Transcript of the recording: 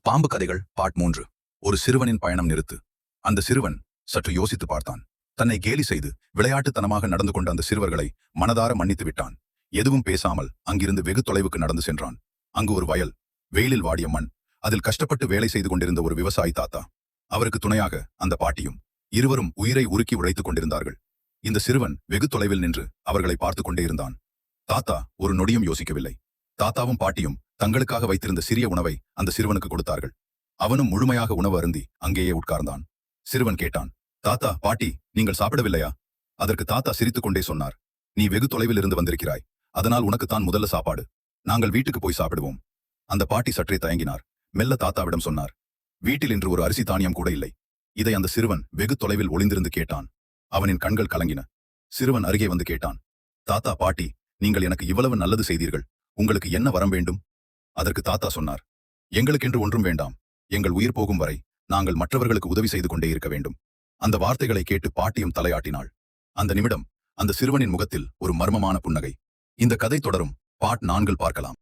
பாம்பு கதைகள் பார்ட் 3. ஒரு சிறுவனின் பயணம் நிறுத்து. அந்த சிறுவன் சற்று யோசித்து பார்த்தான். தன்னை கேலி செய்து விளையாட்டுத்தனமாக நடந்து கொண்ட அந்த சிறுவர்களை மனதார மன்னித்து விட்டான். எதுவும் பேசாமல் அங்கிருந்து வெகு தொலைவுக்கு நடந்து சென்றான். அங்கு ஒரு வயல், வெயிலில் வாடிய மண், அதில் கஷ்டப்பட்டு வேலை செய்து கொண்டிருந்த ஒரு விவசாயி தாத்தா, அவருக்கு துணையாக அந்த பாட்டியும். இருவரும் உயிரை உருக்கி உழைத்துக் கொண்டிருந்தார்கள். இந்த சிறுவன் வெகு தொலைவில் நின்று அவர்களை பார்த்து கொண்டே இருந்தான். தாத்தா ஒரு நொடியும் யோசிக்கவில்லை. தாத்தாவும் பாட்டியும் தங்களுக்காக வைத்திருந்த சிறிய உணவை அந்த சிறுவனுக்கு கொடுத்தார்கள். அவனும் முழுமையாக உணவு அருந்தி அங்கேயே உட்கார்ந்தான். சிறுவன் கேட்டான், தாத்தா, பாட்டி, நீங்கள் சாப்பிடவில்லையா? அதற்கு தாத்தா சிரித்துக் கொண்டே சொன்னார், நீ வெகு தொலைவில் இருந்து வந்திருக்கிறாய், அதனால் உனக்குத்தான் முதல்ல சாப்பாடு. நாங்கள் வீட்டுக்கு போய் சாப்பிடுவோம். அந்த பாட்டி சற்றே தயங்கினார். மெல்ல தாத்தாவிடம் சொன்னார், வீட்டில் இன்று ஒரு அரிசி தானியம் கூட இல்லை. இதை அந்த சிறுவன் வெகு தொலைவில் ஒளிந்திருந்து கேட்டான். அவனின் கண்கள் கலங்கின. சிறுவன் அருகே வந்து கேட்டான், தாத்தா, பாட்டி, நீங்கள் எனக்கு இவ்வளவு நல்லது செய்தீர்கள், உங்களுக்கு என்ன வரம் வேண்டும்? அதற்கு தாத்தா சொன்னார், எங்களுக்கென்று ஒன்றும் வேண்டாம். எங்கள் உயிர் போகும் வரை நாங்கள் மற்றவர்களுக்கு உதவி செய்து கொண்டே இருக்க வேண்டும். அந்த வார்த்தைகளை கேட்டு பாட்டியும் தலையாட்டினாள். அந்த நிமிடம் அந்த சிறுவனின் முகத்தில் ஒரு மர்மமான புன்னகை. இந்த கதை தொடரும். பார்ட் 4 பார்க்கலாம்.